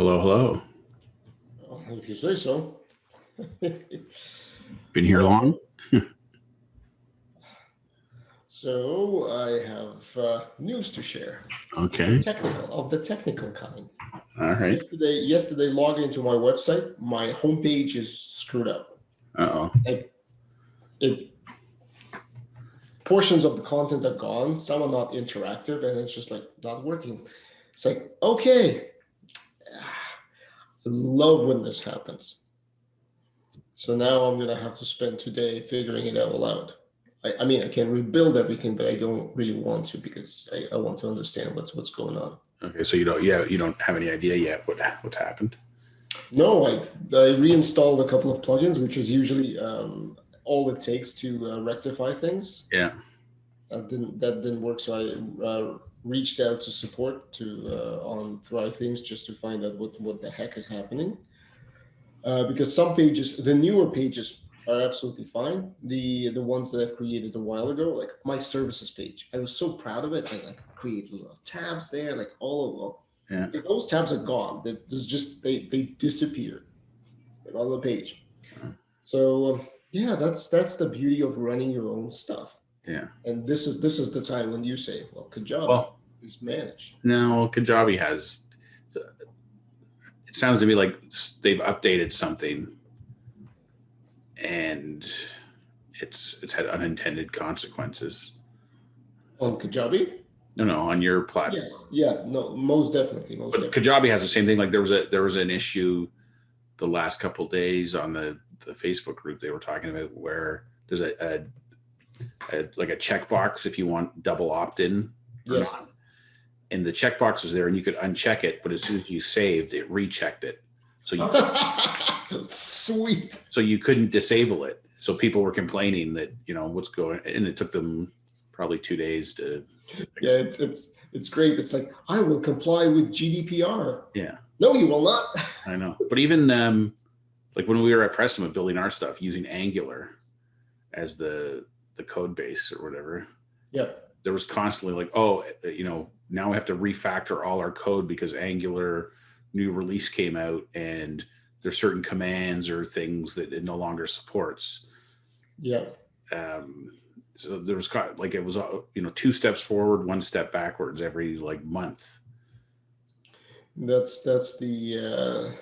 Hello, hello. Well, if you say so. Been here long? So I have news to share. Okay. Of the technical kind. All right. Yesterday, logging into my website, my homepage is screwed up. Uh-oh. Portions of the content are gone. Some are not interactive, and it's just like not working. It's like, okay, I love when this happens. So now I'm gonna have to spend today figuring it out aloud. I mean, I can rebuild everything, but I don't really want to because I want to understand what's going on. Okay, so you don't have any idea yet what's happened? No, I reinstalled a couple of plugins, which is usually all it takes to rectify things. Yeah. That didn't work, so I reached out to support on Thrive Themes just to find out what the heck is happening. Because some pages, the newer pages, are absolutely fine. The ones that I've created a while ago, like my services page, I was so proud of it. I like created little tabs there, like all of them. Yeah. Those tabs are gone. They disappeared on the page. So yeah, that's the beauty of running your own stuff. Yeah. And this is the time when you say, well, Kajabi is managed. No, Kajabi has. It sounds to me like they've updated something, and it's had unintended consequences. On Kajabi? No, on your platform. Yes. Yeah, no, most definitely. Kajabi has the same thing. Like there was an issue the last couple of days on the Facebook group they were talking about where there's a checkbox if you want double opt-in or not. And the checkbox was there and you could uncheck it, but as soon as you saved, it rechecked it. So you sweet. So you couldn't disable it. So people were complaining that, what's going, and it took them probably 2 days to fix it. It's great. It's like, I will comply with GDPR. Yeah. No, you will not. I know. But even like when we were at Pressima building our stuff using Angular as the code base or whatever. Yeah. There was constantly like, now we have to refactor all our code because Angular new release came out and there's certain commands or things that it no longer supports. Yeah. So there was like, it was, 2 steps forward, 1 step backwards every like month. That's the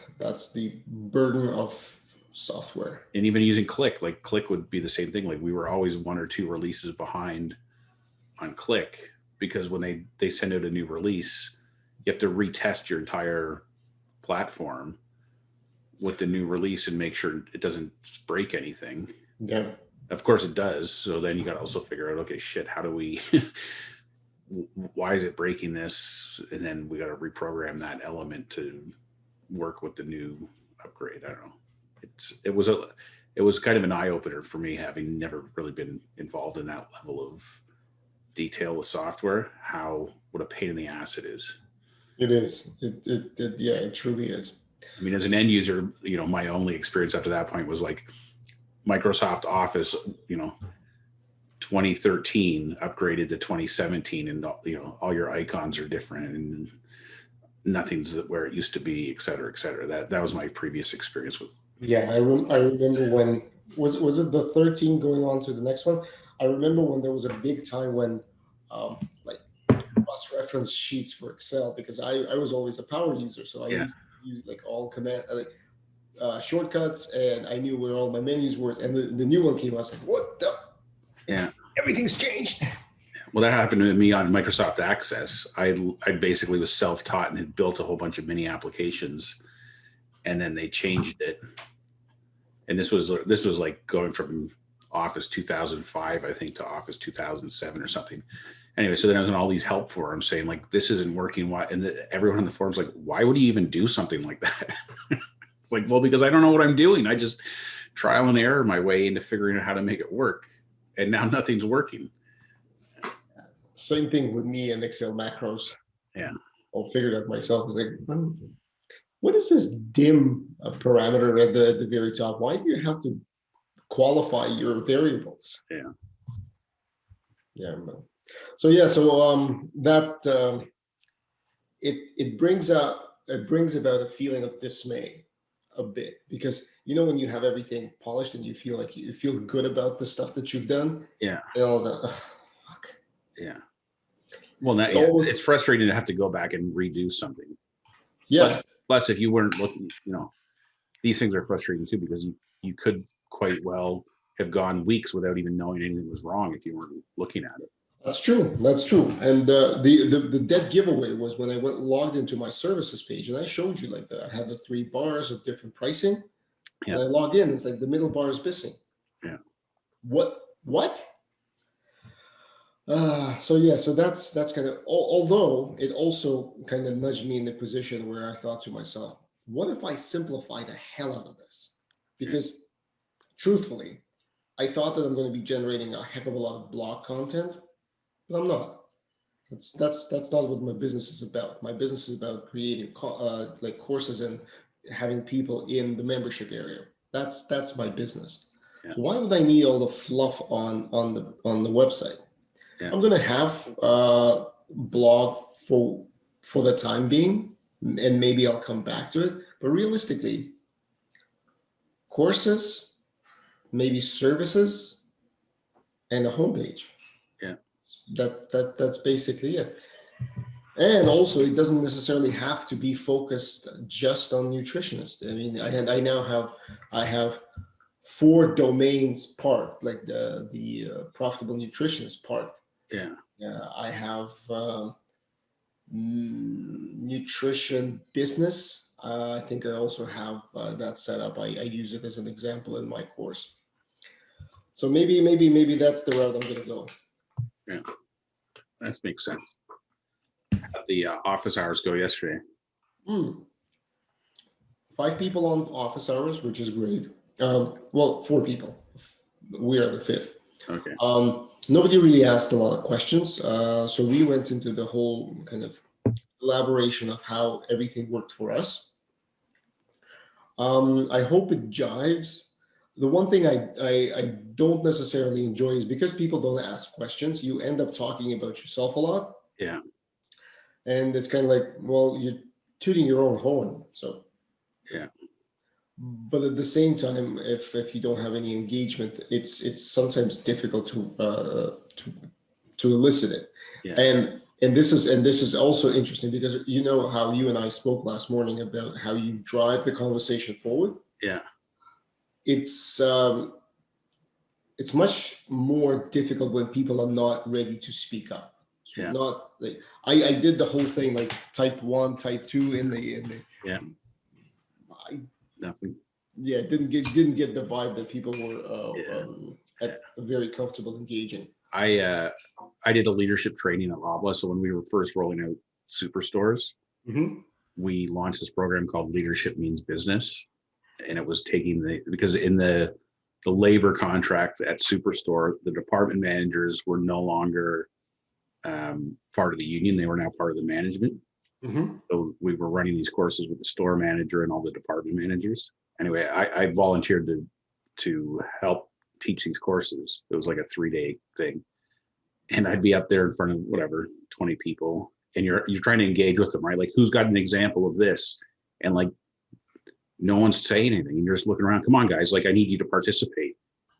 burden of software. And even using Click would be the same thing. Like we were always 1 or 2 releases behind on Click because when they send out a new release, you have to retest your entire platform with the new release and make sure it doesn't break anything. Yeah. Of course it does. So then you got to also figure out, okay, shit, how do we, why is it breaking this? And then we got to reprogram that element to work with the new upgrade. I don't know. It was kind of an eye opener for me, having never really been involved in that level of detail with software, what a pain in the ass it is. It is. It truly is. I mean, as an end user, my only experience up to that point was like Microsoft Office, 2013 upgraded to 2017 and, all your icons are different and nothing's where it used to be, et cetera, et cetera. That was my previous experience with. Yeah. I remember when, was it the 13 going on to the next one? I remember when there was a big time when like cross-reference sheets for Excel, because I was always a power user. So I used to use like all command, shortcuts, and I knew where all my menus were. And the new one came out, I was like, what the? Yeah. Everything's changed. Well, that happened to me on Microsoft Access. I basically was self-taught and had built a whole bunch of mini applications, and then they changed it. And this was like going from Office 2005, I think, to Office 2007 or something. Anyway, so then I was in all these help forums saying like, this isn't working. Why? And everyone in the forums like, why would you even do something like that? It's like, well, because I don't know what I'm doing. I just trial and error my way into figuring out how to make it work. And now nothing's working. Same thing with me and Excel macros. Yeah. I'll figure it out myself. It's like, what is this dim parameter at the very top? Why do you have to qualify your variables? Yeah. Yeah. So that it brings out it brings about a feeling of dismay a bit, because when you have everything polished and you feel like you feel good about the stuff that you've done, Yeah. and all that, fuck. Yeah. Well, that, it's frustrating to have to go back and redo something. Yeah. Plus, if you weren't looking, these things are frustrating too, because you could quite well have gone weeks without even knowing anything was wrong if you weren't looking at it. That's true. That's true. And the dead giveaway was when I went logged into my services page, and I showed you like that. I had the 3 bars of different pricing. Yeah. And I log in, it's like the middle bar is missing. Yeah. What? So that's kind of, although it also kind of nudged me in the position where I thought to myself, what if I simplify the hell out of this? Because truthfully, I thought that I'm going to be generating a heck of a lot of blog content, but I'm not. That's not what my business is about. My business is about creating like courses and having people in the membership area. That's my business. Yeah. So why would I need all the fluff on the website? Yeah. I'm gonna have a blog for the time being, and maybe I'll come back to it. But realistically, courses, maybe services, and a homepage. Yeah, that's basically it. And also, it doesn't necessarily have to be focused just on nutritionists. I mean, I have 4 domains parked, like the profitable nutritionist parked. Yeah. I have nutrition business. I think I also have that set up. I use it as an example in my course. So maybe that's the route I'm going to go. Yeah, that makes sense. How'd the office hours go yesterday? 5 people on office hours, which is great. Well, 4 people. We are the 5th. Okay. Nobody really asked a lot of questions. So we went into the whole kind of elaboration of how everything worked for us. I hope it jives. The one thing I don't necessarily enjoy is because people don't ask questions, you end up talking about yourself a lot. Yeah. And it's kind of like, well, you're tooting your own horn. So yeah. But at the same time, if you don't have any engagement, it's sometimes difficult to elicit it. Yeah. And this is also interesting because how you and I spoke last morning about how you drive the conversation forward. Yeah. It's much more difficult when people are not ready to speak up. So yeah. Not like I did the whole thing like type 1, type 2 in the yeah. Nothing. Yeah, didn't get the vibe that people were very comfortable engaging. I did a leadership training at Loblaw. So when we were first rolling out superstores, we launched this program called Leadership Means Business, and it was because in the labor contract at Superstore, the department managers were no longer part of the union; they were now part of the management. So we were running these courses with the store manager and all the department managers. Anyway, I volunteered to help teach these courses. It was like a 3-day thing, and I'd be up there in front of 20 people, and you're trying to engage with them, right? Like, who's got an example of this? And like, no one's saying anything, and you're just looking around. Come on, guys! Like, I need you to participate.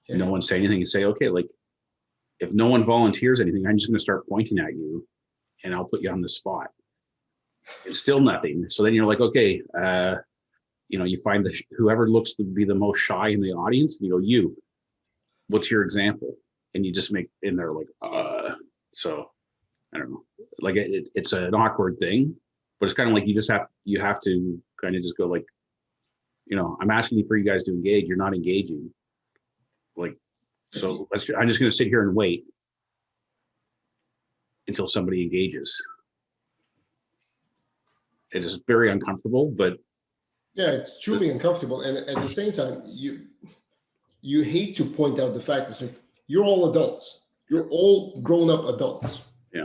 Yeah. And no one's saying anything. You say, okay, like, if no one volunteers anything, I'm just going to start pointing at you, and I'll put you on the spot. It's still nothing. So then you're like, okay, you find whoever looks to be the most shy in the audience, and you go, what's your example? And you just make in there like, so I don't know, like it's an awkward thing, but it's kind of like you have to kind of just go like, I'm asking for you guys to engage. You're not engaging. Like, so I'm just going to sit here and wait until somebody engages. It is very uncomfortable, but yeah, it's truly uncomfortable. And at the same time, you hate to point out the fact that you're all adults. You're all grown-up adults. Yeah.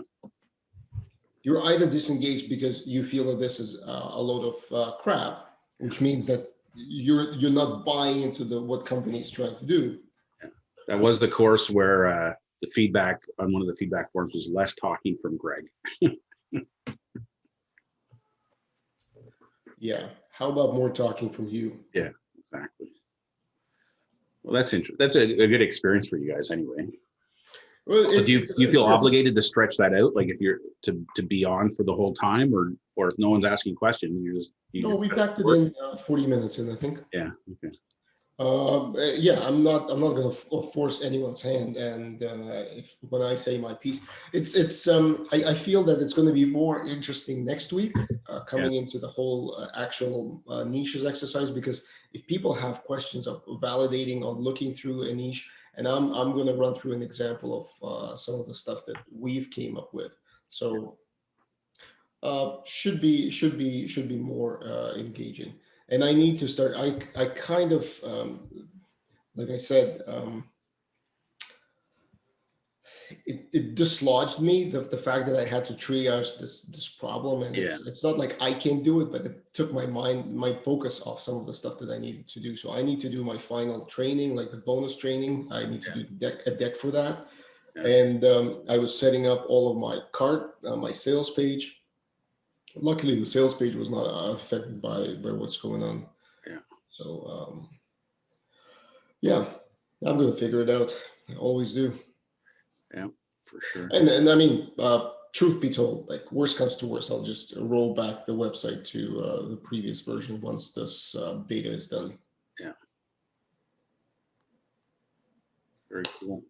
You're either disengaged because you feel that this is a load of crap, which means that you're not buying into what company is trying to do. Yeah. That was the course where the feedback on one of the feedback forms was less talking from Greg. Yeah. How about more talking from you? Yeah, exactly. Well, that's interesting. That's a good experience for you guys anyway. Well, So do you it's feel good. obligated to stretch that out? Like if you're to be on for the whole time, or if no one's asking questions, you No, we just packed it work? in 40 minutes in, I think. Yeah. Okay. Yeah, I'm not going to force anyone's hand. And if when I say my piece, I feel that it's going to be more interesting next week, Yeah. coming into the whole actual niches exercise, because if people have questions of validating or looking through a niche, and I'm going to run through an example of some of the stuff that we've came up with. So should be more engaging. And I need to start. I kind of like I said, it dislodged me, the fact that I had to triage this problem, and Yeah. it's not like I can do it, but it took my focus off some of the stuff that I needed to do. So I need to do my final training, like the bonus training. I need to do a deck for that, Yeah. and I was setting up all of my cart, my sales page. Luckily, the sales page was not affected by what's going on. Yeah. So yeah, I'm gonna figure it out. I always do. Yeah, for sure. And I mean, truth be told, like worst comes to worst, I'll just roll back the website to the previous version once this beta is done. Yeah. Very cool.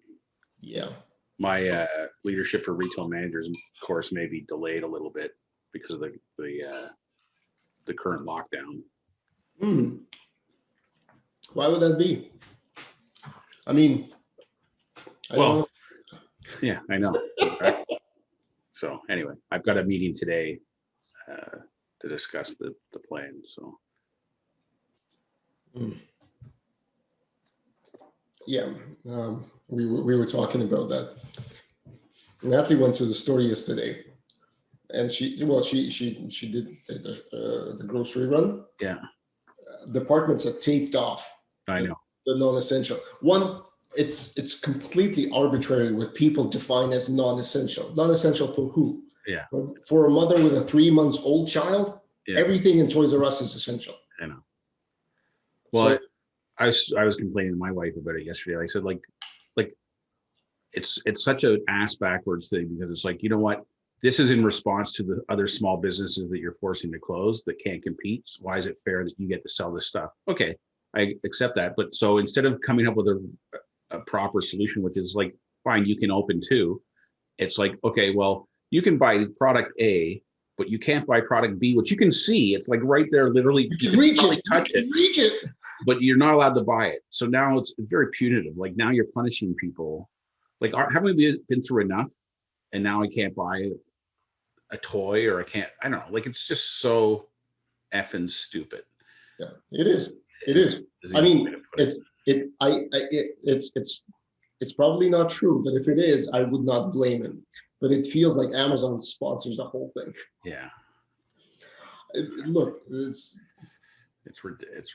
Yeah. My leadership for retail managers course may be delayed a little bit because of the current lockdown. Why would that be? I mean, I don't know. Yeah, I know. So anyway, I've got a meeting today to discuss the plan. So Yeah, we were talking about that. Natalie went to the store yesterday, and she did the grocery run. yeah, Departments are taped off. I know. The non-essential one. It's completely arbitrary what people define as non-essential. Non-essential for who? Yeah. For a mother with a 3 months old child, Yeah. everything in Toys R Us is essential. I know. Well, so, I was complaining to my wife about it yesterday. I said like it's such an ass backwards thing, because it's like, you know what? This is in response to the other small businesses that you're forcing to close that can't compete. So why is it fair that you get to sell this stuff? Okay, I accept that. But so instead of coming up with a proper solution, which is like, fine, you can open too. It's like, okay, well, you can buy product A, but you can't buy product B, which you can see. It's like right there, literally. You can reach it. Touch it. Reach it. But you're not allowed to buy it. So now it's very punitive. Like now you're punishing people. Like, haven't we been through enough? And now I can't buy a toy, or I don't know. Like, it's just so effing stupid. Yeah, it is. It is. I mean, it's probably not true, but if it is, I would not blame him. But it feels like Amazon sponsors the whole thing. Yeah. Look, it's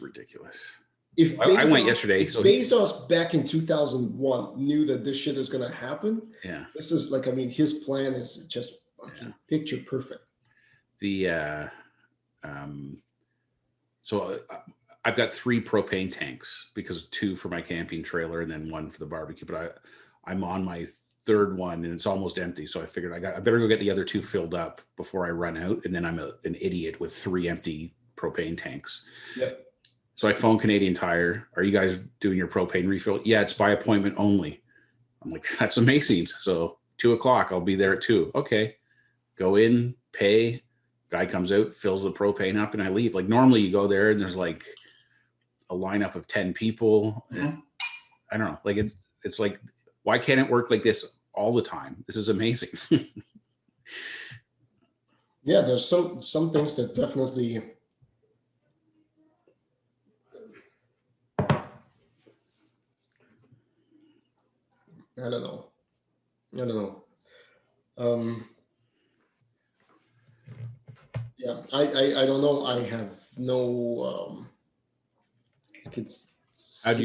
ridiculous. If I went yesterday. If Bezos back in 2001 knew that this shit is going to happen, yeah, this is like, I mean, his plan is just picture perfect. So I've got 3 propane tanks, because 2 for my camping trailer and then 1 for the barbecue. But I'm on my 3rd one and it's almost empty. So I figured I better go get the other 2 filled up before I run out. And then I'm an idiot with 3 empty propane tanks. Yep. So I phoned Canadian Tire. Are you guys doing your propane refill? Yeah, it's by appointment only. I'm like, that's amazing. So 2:00, I'll be there at 2. Okay. Go in, pay. Guy comes out, fills the propane up, and I leave. Like normally you go there and there's like a lineup of 10 people. Mm-hmm. I don't know. Like it's like, why can't it work like this all the time? This is amazing. Yeah, there's some things that definitely I don't know. Yeah, I don't know. I have no. How'd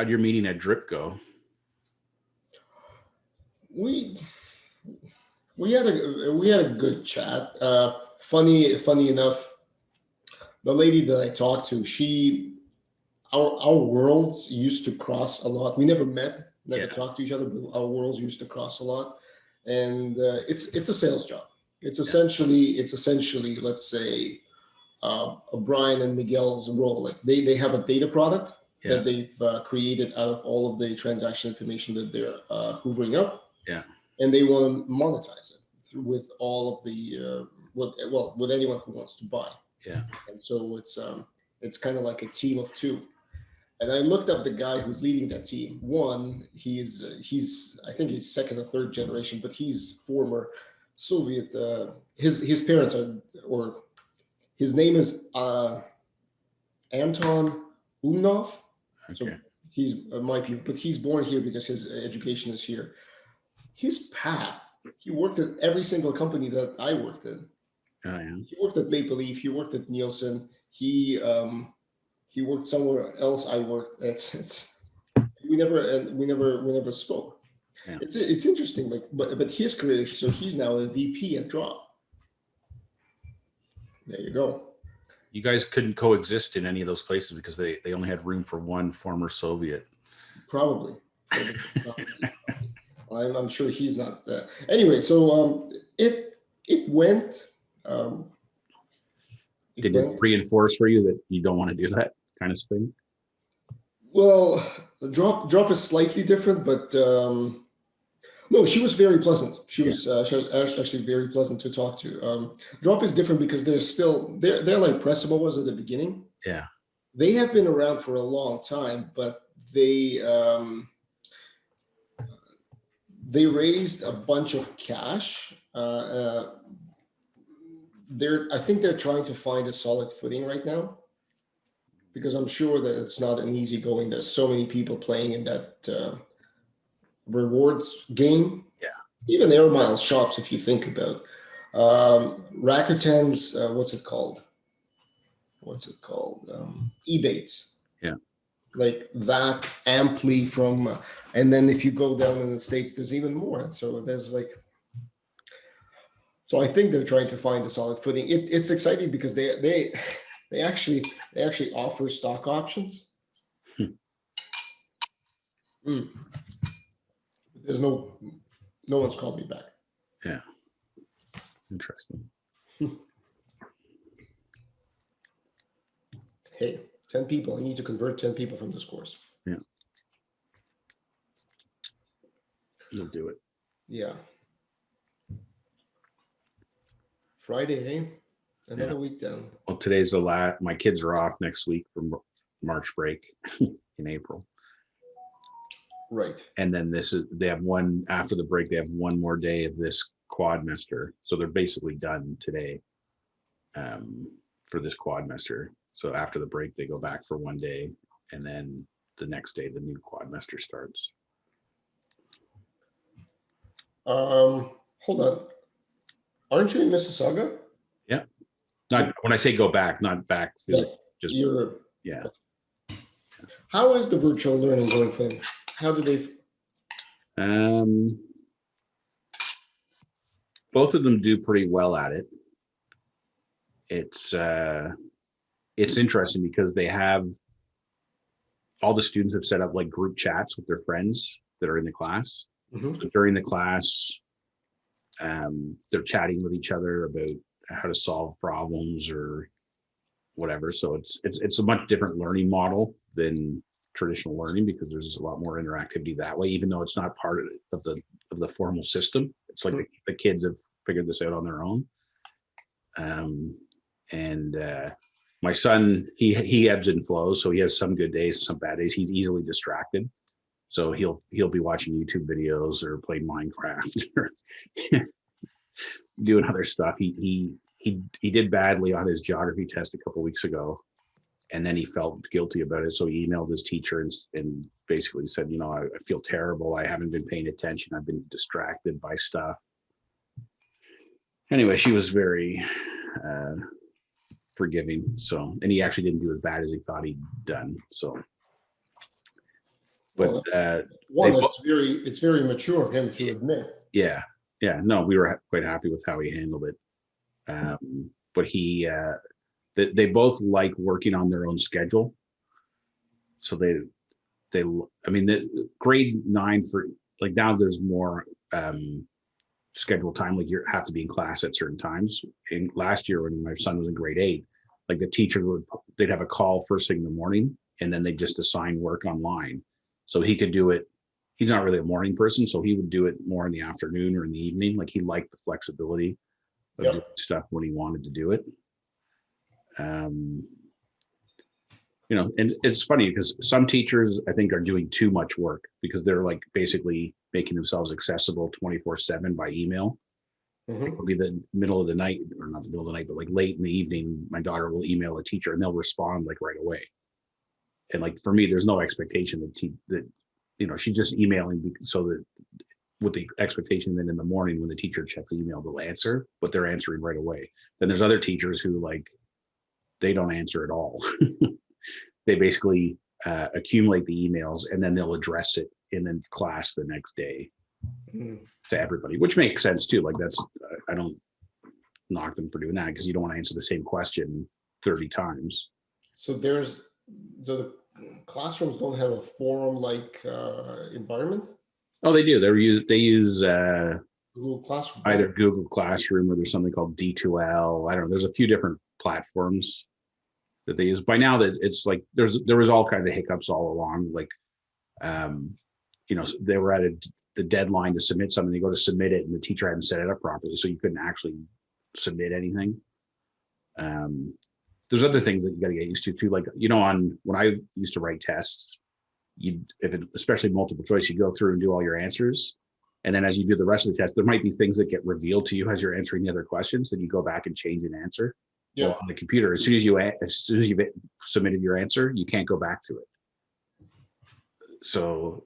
your meeting at Drip go? We had a good chat. Funny enough, the lady that I talked to, our worlds used to cross a lot. We never met, never Yeah. talked to each other, but our worlds used to cross a lot. And it's a sales job. Yeah. It's essentially, let's say, a Brian and Miguel's role. Like they have a data product Yeah. that they've created out of all of the transaction information that they're hoovering up, Yeah. and they want to monetize it with all of the with anyone who wants to buy. Yeah. And so it's kind of like a team of two. And I looked up the guy who's leading that team. One, he's I think he's second or third generation, but he's former Soviet. His parents are, or his name is Anton Umnov. So Okay. he's my people, but he's born here because his education is here. His path, he worked at every single company that I worked in. Oh, yeah. He worked at Maple Leaf. He worked at Nielsen. He worked somewhere else. I worked. It's we never spoke. Yeah. It's interesting. Like, but his career. So he's now a VP at Drop. There you go. You guys couldn't coexist in any of those places because they only had room for one former Soviet. Probably. I'm sure he's not. Anyway, so it went. Did it reinforce for you that you don't want to do that kind of thing? Well, the drop is slightly different, but no, she was very pleasant. She was actually very pleasant to talk to. Drop is different because they're like Pressable was at the beginning. Yeah. They have been around for a long time, but they raised a bunch of cash. I think they're trying to find a solid footing right now, because I'm sure that it's not an easy going. There's so many people playing in that rewards game. Yeah. Even Air Miles shops, if you think about Rakuten's, what's it called? Ebates. Yeah. Like that amply from, and then if you go down in the States, there's even more. So there's like, so I think they're trying to find a solid footing. It's exciting because they actually offer stock options. There's no one's called me back. Yeah. Interesting. Hey, 10 people. I need to convert 10 people from this course. Yeah. You'll do it. Yeah. Friday, eh? Another week down. Well, today's the last. My kids are off next week for March break in April. Right. And then they have one after the break. They have one more day of this quadmester. So they're basically done today for this quadmester. So after the break, they go back for one day, and then the next day, the new quadmester starts. Hold on. Aren't you in Mississauga? Yeah. Not when I say go back, not back physically. Yes. Just yeah. How is the virtual learning going for them? How do they? Both of them do pretty well at it. It's interesting because they have all the students have set up like group chats with their friends that are in the class. Mm-hmm. So during the class, they're chatting with each other about how to solve problems or whatever. So it's a much different learning model than traditional learning because there's a lot more interactivity that way, even though it's not part of the formal system. It's like the kids have figured this out on their own. My son, he ebbs and flows. So he has some good days, some bad days. He's easily distracted. So he'll be watching YouTube videos or playing Minecraft or doing other stuff. He did badly on his geography test a couple of weeks ago, and then he felt guilty about it. So he emailed his teacher and basically said, I feel terrible. I haven't been paying attention. I've been distracted by stuff. Anyway, she was very forgiving. So, and he actually didn't do as bad as he thought he'd done. So, but it's very mature of him to admit. Yeah. No, we were quite happy with how he handled it. But he they both like working on their own schedule. So they, I mean, the grade 9 for like now there's more scheduled time. Like you have to be in class at certain times. And last year when my son was in grade 8, like the teacher they'd have a call first thing in the morning, and then they just assign work online. So he could do it. He's not really a morning person, so he would do it more in the afternoon or in the evening. Like he liked the flexibility of doing stuff when he wanted to do it. You know, and it's funny because some teachers I think are doing too much work because they're like basically making themselves accessible 24/7 by email. It'll be the middle of the night, or not the middle of the night, but like late in the evening, my daughter will email a teacher and they'll respond like right away. And like for me, there's no expectation that you know, she's just emailing so that with the expectation that in the morning when the teacher checks the email, they'll answer, but they're answering right away. Then there's other teachers who like, they don't answer at all. They basically accumulate the emails and then they'll address it in the class the next day to everybody, which makes sense too. Like that's, I don't knock them for doing that because you don't want to answer the same question 30 times. So there's the classrooms don't have a forum-like environment? Oh, they do. They use Google Classroom. either Google Classroom or there's something called D2L. I don't know. There's a few different platforms that they use. By now that it's like there was all kinds of hiccups all along. Like you know, they were at the deadline to submit something. They go to submit it and the teacher hadn't set it up properly, so you couldn't actually submit anything. There's other things that you got to get used to too. Like, you know, when I used to write tests, especially multiple choice, you go through and do all your answers. And then as you do the rest of the test, there might be things that get revealed to you as you're answering the other questions. Then you go back and change an answer. Yeah. Well, on the computer, as soon as you've submitted your answer, you can't go back to it. So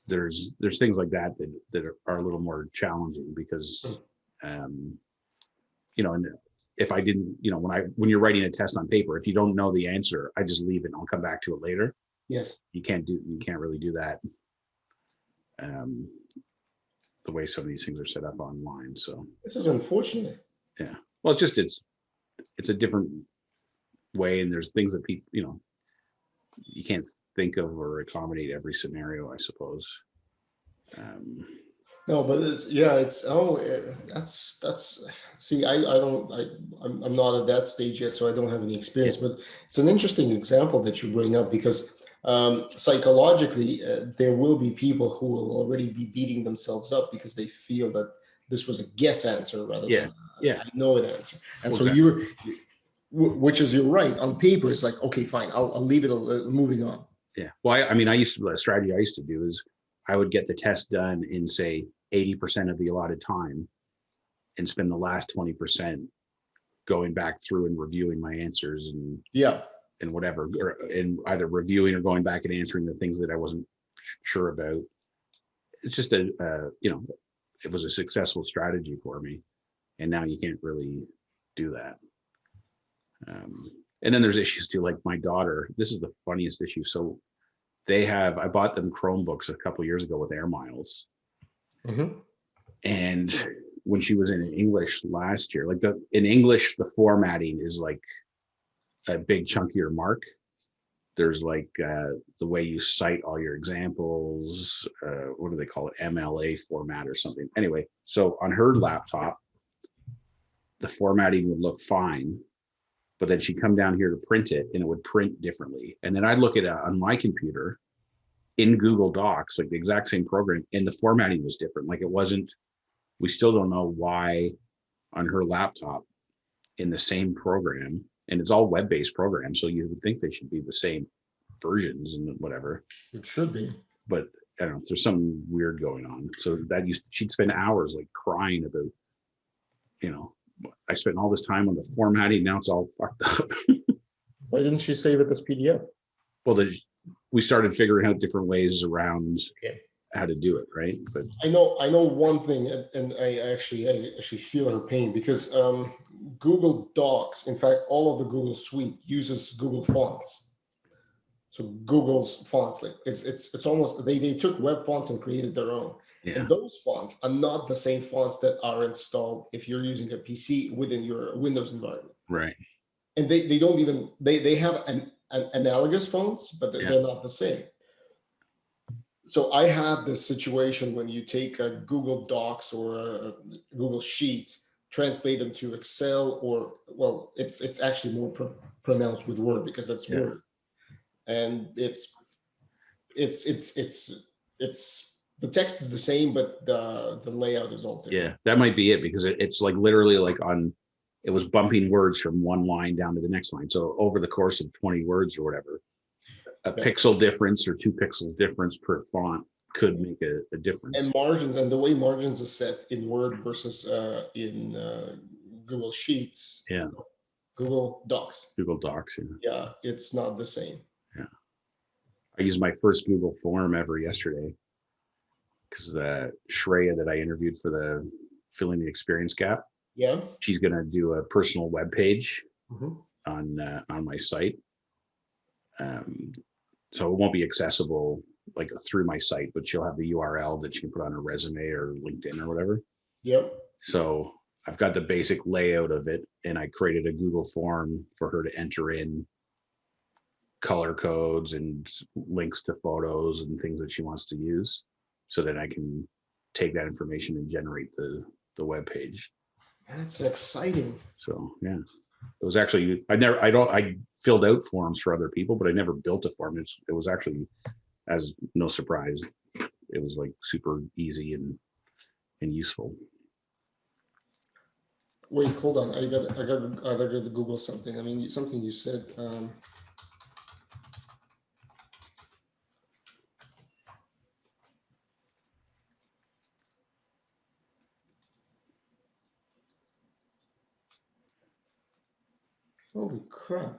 there's things like that are a little more challenging because, you know, and if I didn't, you know, when you're writing a test on paper, if you don't know the answer, I just leave it and I'll come back to it later. Yes. You can't really do that. The way some of these things are set up online. So this is unfortunate. Yeah. Well, it's a different way. And there's things that people, you know, you can't think of or accommodate every scenario, I suppose. No, but that's see, I'm not at that stage yet, so I don't have any experience, but it's an interesting example that you bring up because psychologically there will be people who will already be beating themselves up because they feel that this was a guess answer rather than I know it answer. And so which is, you're right, on paper it's like, okay, fine, I'll leave it, moving on. Yeah. Well, I mean, the strategy I used to do is I would get the test done in say 80% of the allotted time and spend the last 20% going back through and reviewing my answers and whatever, and either reviewing or going back and answering the things that I wasn't sure about. It's just you know, it was a successful strategy for me, and now you can't really do that. And then there's issues too, like my daughter, this is the funniest issue. So I bought them Chromebooks a couple of years ago with Air Miles. And when she was in English last year, like in English, the formatting is like a big chunkier mark. There's like the way you cite all your examples, what do they call it? MLA format or something. Anyway, so on her laptop, the formatting would look fine, but then she'd come down here to print it and it would print differently. And then I'd look at it on my computer in Google Docs, like the exact same program, and the formatting was different. Like it wasn't, we still don't know why on her laptop in the same program, and it's all web-based programs, so you would think they should be the same versions and whatever. It should be. But I don't know, there's something weird going on. So she'd spend hours like crying about, you know, I spent all this time on the formatting, now it's all fucked up. Why didn't she save it as PDF? Well, we started figuring out different ways around how to do it, right? But I know one thing, and I actually feel her pain because Google Docs, in fact, all of the Google suite uses Google fonts. So Google's fonts, like it's almost they took web fonts and created their own. Yeah. And those fonts are not the same fonts that are installed if you're using a PC within your Windows environment. Right. and they don't even, they have an analogous fonts, but they're not the same. So I had this situation when you take a Google Docs or a Google Sheets, translate them to Excel, or, well, it's actually more pronounced with Word because that's Word, and it's the text is the same, but the layout is all different. Yeah, that might be it, because it's like literally like it was bumping words from one line down to the next line. So over the course of 20 words or whatever, a pixel difference or 2 pixels difference per font could make a difference. And margins, and the way margins are set in Word versus in Google Sheets. Yeah. Google Docs. Google Docs. Yeah, it's not the same. Yeah. I used my first Google form ever yesterday, because Shreya that I interviewed for the Filling the Experience Gap. Yeah. She's going to do a personal web page on my site. So it won't be accessible like through my site, but she'll have the URL that she can put on her resume or LinkedIn or whatever. Yep. So I've got the basic layout of it, and I created a Google form for her to enter in color codes and links to photos and things that she wants to use, so that I can take that information and generate the web page. That's exciting. So yeah, it was actually, I filled out forms for other people, but I never built a form. It was actually, as no surprise, it was like super easy and useful. Wait, hold on. I got to Google something. I mean, something you said. Holy crap.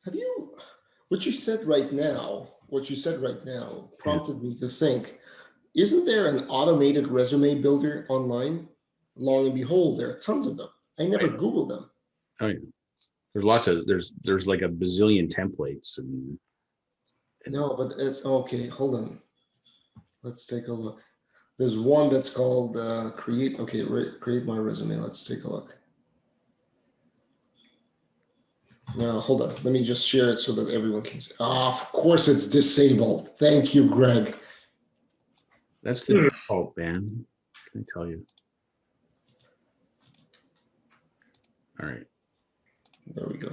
Have you, what you said right now prompted me to think, isn't there an automated resume builder online? Long and behold, there are tons of them. I never Googled them. Oh yeah. There's lots of, there's like a bazillion templates and no, but it's okay. Hold on. Let's take a look. There's one that's called create my resume. Let's take a look. Now, hold on. Let me just share it so that everyone can see. Of course it's disabled. Thank you, Greg. That's the default, man. Can I tell you? All right. There we go.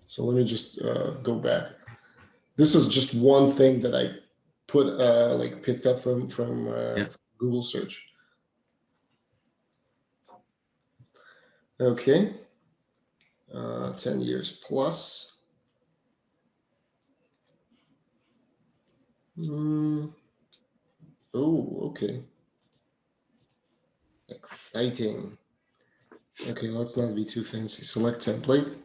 So let me just go back. This is just one thing that I put picked up from Google search. Okay. 10 years plus. Oh, okay. Exciting. Okay, let's not be too fancy. Select template.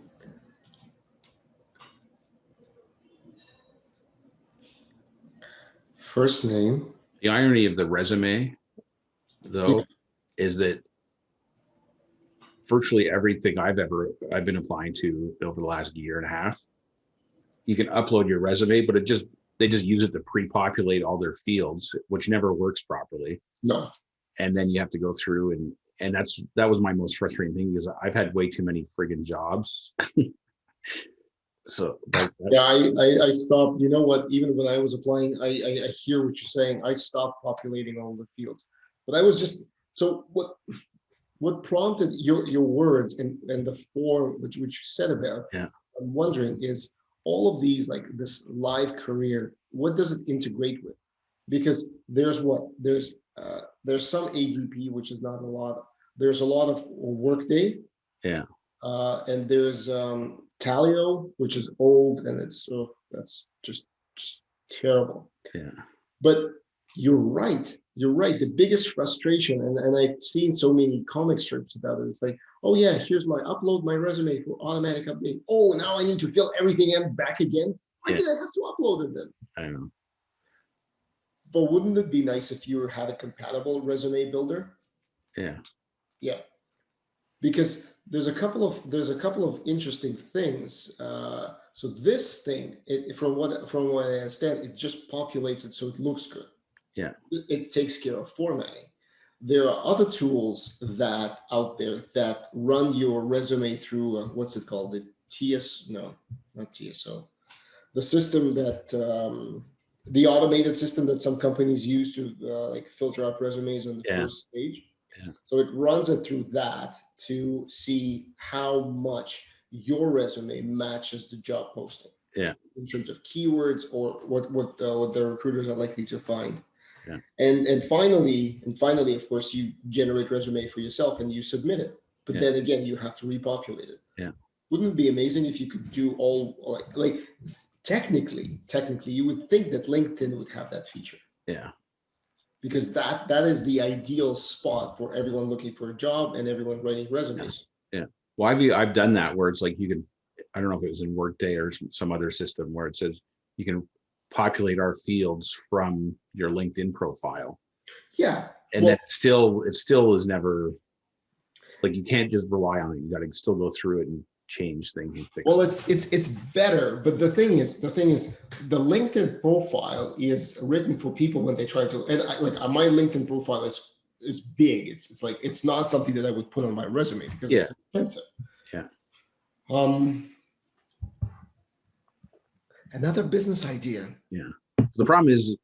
First name. The irony of the resume, though, is that virtually everything I've been applying to over the last year and a half, you can upload your resume, but they just use it to pre-populate all their fields, which never works properly. No. And then you have to go through and that was my most frustrating thing, because I've had way too many friggin' jobs. So yeah, I stopped. You know what? Even when I was applying, I hear what you're saying. I stopped populating all the fields, but I was just, so what prompted your words and the form which you said about. Yeah. I'm wondering is all of these, like this live career, what does it integrate with? Because there's some ADP, which is not a lot. There's a lot of Workday. Yeah. And there's Talio, which is old, and that's just terrible. Yeah. But you're right. The biggest frustration, and I've seen so many comic strips about it. It's like, oh yeah, here's upload my resume for automatic update. Oh, now I need to fill everything in back again. Why did I have to upload it then? I don't know. But wouldn't it be nice if you had a compatible resume builder? Yeah. Yeah. Because there's a couple of interesting things. So this thing, from what I understand, it just populates it so it looks good. Yeah. It takes care of formatting. There are other tools that out there that run your resume through what's it called? The TS? No, not TSO. The system that the automated system that some companies use to like filter out resumes on the Yeah. first stage. Yeah. So it runs it through that to see how much your resume matches the job posting. Yeah. In terms of keywords or what the recruiters are likely to find. Yeah. And finally, of course, you generate resume for yourself and you submit it. But Yeah. then again, you have to repopulate it. Yeah. Wouldn't it be amazing if you could do all like technically, you would think that LinkedIn would have that feature. Yeah. Because that is the ideal spot for everyone looking for a job and everyone writing resumes. Yeah. Well, I've done that where it's like you can, I don't know if it was in Workday or some other system where it says you can populate our fields from your LinkedIn profile. Yeah. And then it still is never, like, you can't just rely on it. You got to still go through it and change things and fix well, it. it's better, but the thing is, the LinkedIn profile is written for people when they try to, and my LinkedIn profile is big. It's like it's not something that I would put on my resume because it's expensive. Yeah. Another business idea. Yeah. The problem is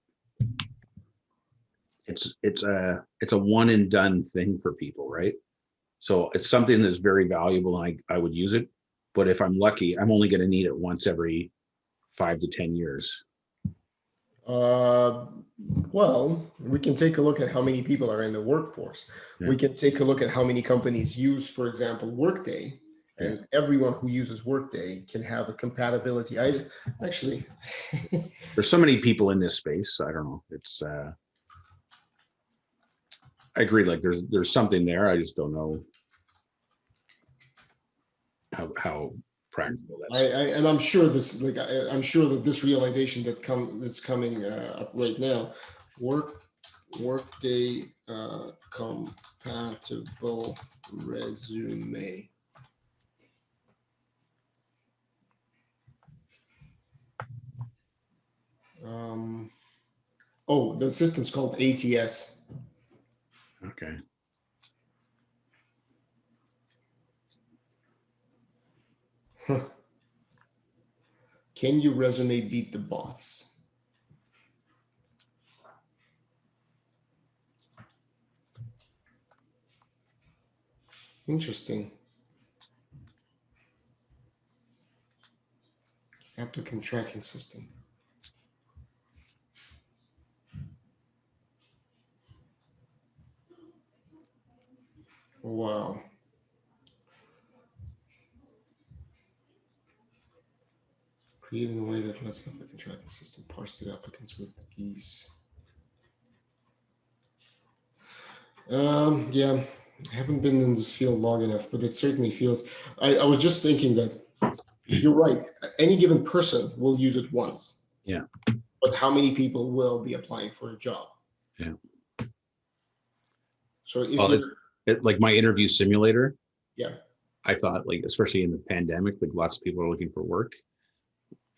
it's a one and done thing for people, right? So it's something that's very valuable and I would use it. But if I'm lucky, I'm only going to need it once every 5 to 10 years. Well, we can take a look at how many people are in the workforce. Yeah. We can take a look at how many companies use, for example, Workday. And everyone who uses Workday can have a compatibility. There's so many people in this space. I don't know. It's I agree. Like there's something there. I just don't know how practical that's. And I'm sure this, I'm sure that this realization that's coming up right now, Workday compatible resume. The system's called ATS. Okay. Huh. Can your resume beat the bots? Interesting. Applicant tracking system. Wow. Creating a way that lets applicant tracking system parse through applicants with ease. Yeah, I haven't been in this field long enough, but it certainly feels. I was just thinking that you're right. Any given person will use it once. Yeah. But how many people will be applying for a job? Yeah. So if like my interview simulator. Yeah. I thought, like, especially in the pandemic, like lots of people are looking for work.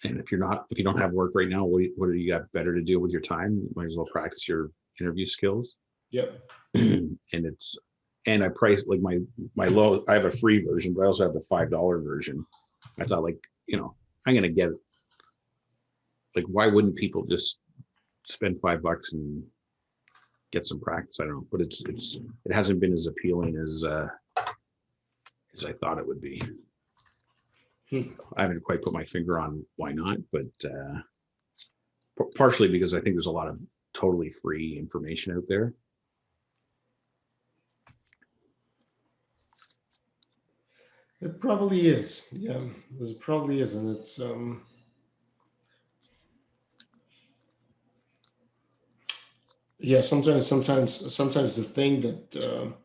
And if you don't have work right now, what do you got better to do with your time? You might as well practice your interview skills. Yep. And I priced like my low, I have a free version, but I also have the $5 version. I thought, like, I'm going to get it. Like, why wouldn't people just spend $5 and get some practice? I don't know, but it hasn't been as appealing as I thought it would be. I haven't quite put my finger on why not, but partially because I think there's a lot of totally free information out there. It probably is. Yeah, it probably is, and it's yeah. Sometimes the thing that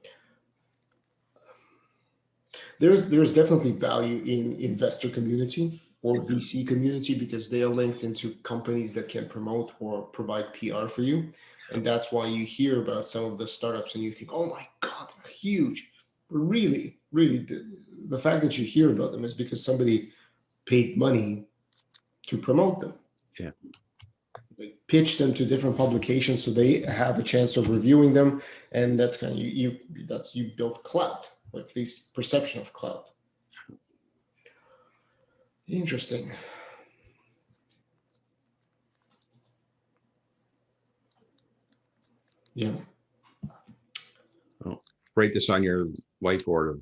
there's definitely value in investor community or VC community because they are linked into companies that can promote or provide PR for you, and that's why you hear about some of the startups and you think, oh my God, they're huge. But really, the fact that you hear about them is because somebody paid money to promote them. Yeah. pitch them to different publications so they have a chance of reviewing them, and that's kind of you build clout, or at least perception of clout. Interesting. Yeah. Well, write this on your whiteboard of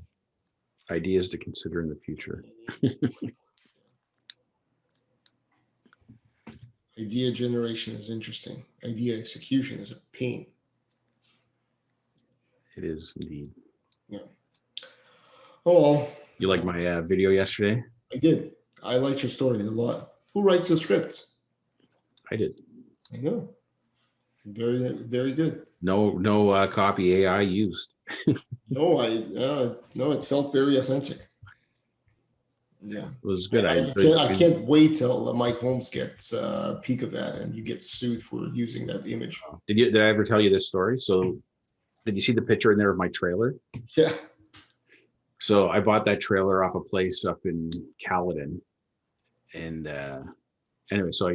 ideas to consider in the future. Idea generation is interesting. Idea execution is a pain. It is indeed. Yeah. Oh, well. You like my video yesterday? I did. I liked your story a lot. Who writes the scripts? I did. I know. Very, very good. No copy AI used. No, it felt very authentic. Yeah, It was good. I can't wait till Mike Holmes gets a peek of that and you get sued for using that image. Did I ever tell you this story? So did you see the picture in there of my trailer? Yeah. So I bought that trailer off a place up in Caledon. And anyway, so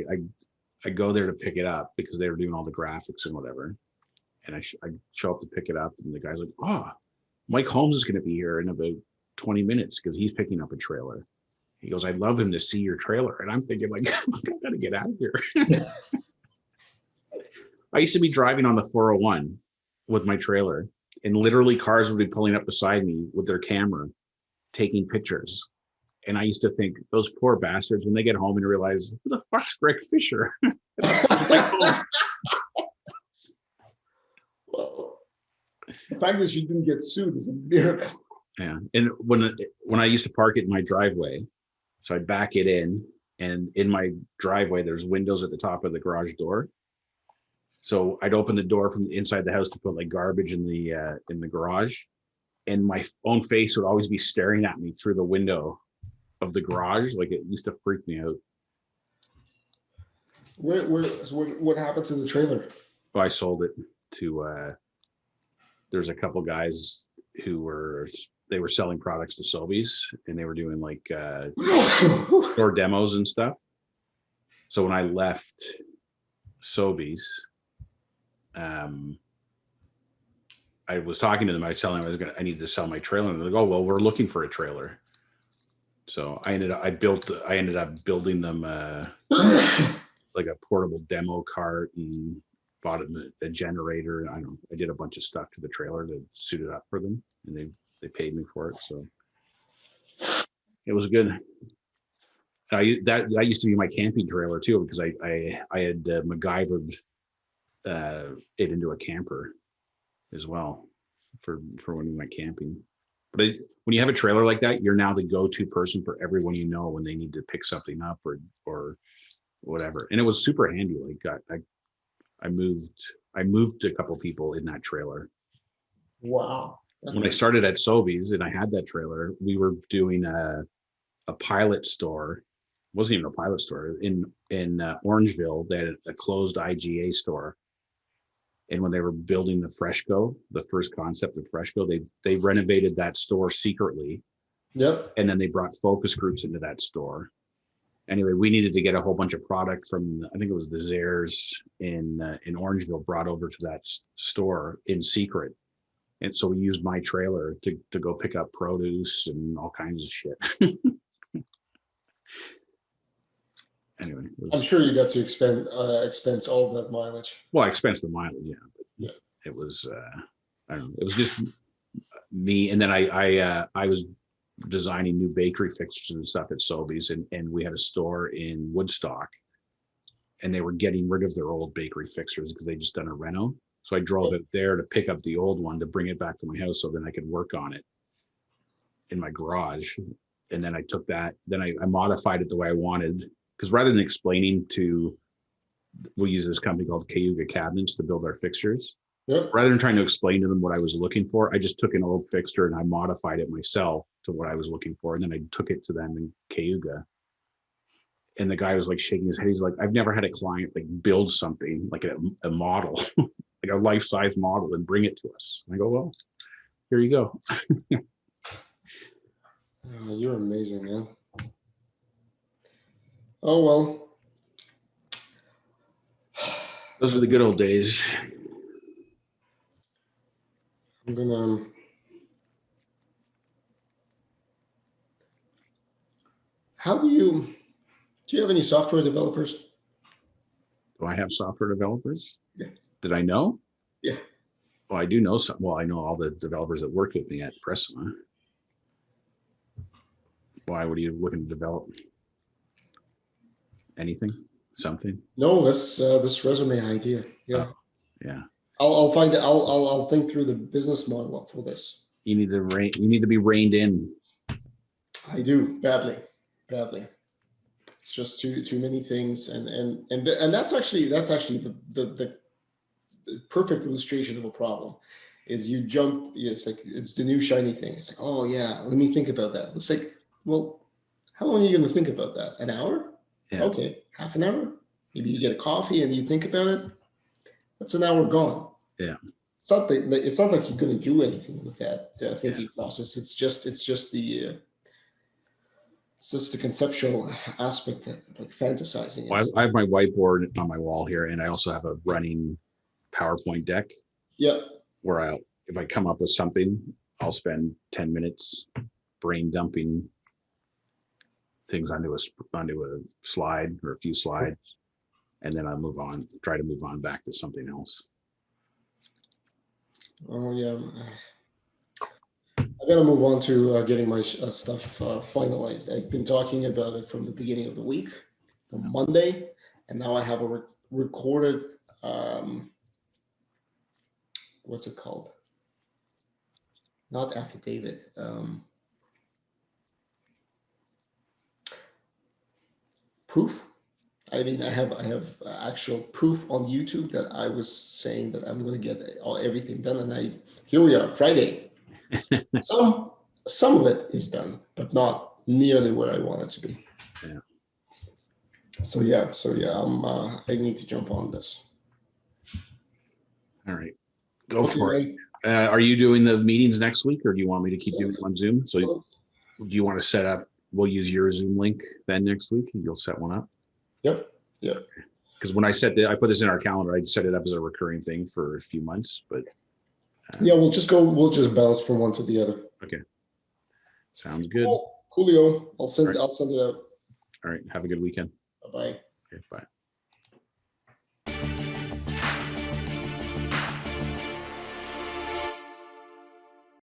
I go there to pick it up because they were doing all the graphics and whatever. And I show up to pick it up, and the guy's like, "Oh, Mike Holmes is going to be here in about 20 minutes because he's picking up a trailer." He goes, "I'd love him to see your trailer." And I'm thinking, like, I gotta get out of here. I used to be driving on the 401 with my trailer, and literally cars would be pulling up beside me with their camera, taking pictures. And I used to think, those poor bastards, when they get home and realize, who the fuck's Greg Fisher? Well, the fact that you didn't get sued is a miracle. Yeah. And when I used to park it in my driveway, so I'd back it in, and in my driveway, there's windows at the top of the garage door. So I'd open the door from inside the house to put like garbage in the garage, and my own face would always be staring at me through the window of the garage. Like, it used to freak me out. What happened to the trailer? Well, I sold it to there's a couple guys who were selling products to Sobeys, and they were doing like store demos and stuff. So when I left Sobeys, I was talking to them. I was telling them I needed to sell my trailer, and they're like, "Oh, well, we're looking for a trailer." So I ended up building them like a portable demo cart, and bought a generator. I did a bunch of stuff to the trailer to suit it up for them, and they paid me for it. So it was good. That used to be my camping trailer too, because I had MacGyvered it into a camper as well for when we went camping. But when you have a trailer like that, you're now the go-to person for everyone you know when they need to pick something up or whatever. And it was super handy. Like I moved a couple people in that trailer. Wow. When I started at Sobeys and I had that trailer, we were doing a pilot store. It wasn't even a pilot store in Orangeville. They had a closed IGA store. And when they were building the Freshco, the first concept of Freshco, they renovated that store secretly. Yep. And then they brought focus groups into that store. Anyway, we needed to get a whole bunch of product from, I think it was the Zehrs in Orangeville, brought over to that store in secret. And so we used my trailer to go pick up produce and all kinds of shit. Anyway, I'm sure you got to expense all that mileage. Well, I expensed the mileage, yeah. But yeah. It was I don't know. It was just me, and then I was designing new bakery fixtures and stuff at Sobeys, and we had a store in Woodstock, and they were getting rid of their old bakery fixtures because they just done a reno. So I drove it there to pick up the old one to bring it back to my house so then I could work on it in my garage. And then I took that, then I modified it the way I wanted, because rather than explaining we use this company called Cayuga Cabinets to build our fixtures. Yep. Rather than trying to explain to them what I was looking for, I just took an old fixture and I modified it myself to what I was looking for. And then I took it to them in Cayuga. And the guy was like shaking his head. He's like, "I've never had a client like build something like a model, like a life-size model, and bring it to us." And I go, "Well, here you go." You're amazing, man. Oh, well. Those were the good old days. I'm gonna. How do you have any software developers? Do I have software developers? Yeah. Did I know? Yeah. Well, I do know some. Well, I know all the developers that worked with me at Pressma. Why? What are you looking to develop? Anything? Something? No, this resume idea. Yeah. Yeah. I'll find it. I'll think through the business model for this. You need to rein. You need to be reined in. I do badly. It's just too many things, and that's actually the perfect illustration of a problem. Is you jump. Yeah, it's like it's the new shiny thing. It's like, oh yeah, let me think about that. It's like, well, how long are you going to think about that? An hour? Yeah. Okay, half an hour. Maybe you get a coffee and you think about it. That's an hour gone. Yeah. It's not like you're going to do anything with that thinking process. It's just the conceptual aspect that like fantasizing. Well, I have my whiteboard on my wall here, and I also have a running PowerPoint deck. Yeah. Where if I come up with something, I'll spend 10 minutes brain dumping things onto a slide or a few slides, and then I try to move on back to something else. Oh yeah. I gotta move on to getting my stuff finalized. I've been talking about it from the beginning of the week, from Monday, and now I have a recorded. What's it called? Not affidavit. Proof. I mean, I have actual proof on YouTube that I was saying that I'm going to get everything done, and here we are, Friday. Some of it is done, but not nearly where I want it to be. Yeah. So yeah, I need to jump on this. All right, go for it. Are you doing the meetings next week, or do you want me to keep doing them on Zoom? So do you want to set up? We'll use your Zoom link then next week, and you'll set one up. Yep. Because when I put this in our calendar, I set it up as a recurring thing for a few months, but. Yeah, we'll just bounce from one to the other. Okay. Sounds good. Coolio. I'll send it out. All right. Have a good weekend. Bye-bye. Okay, bye.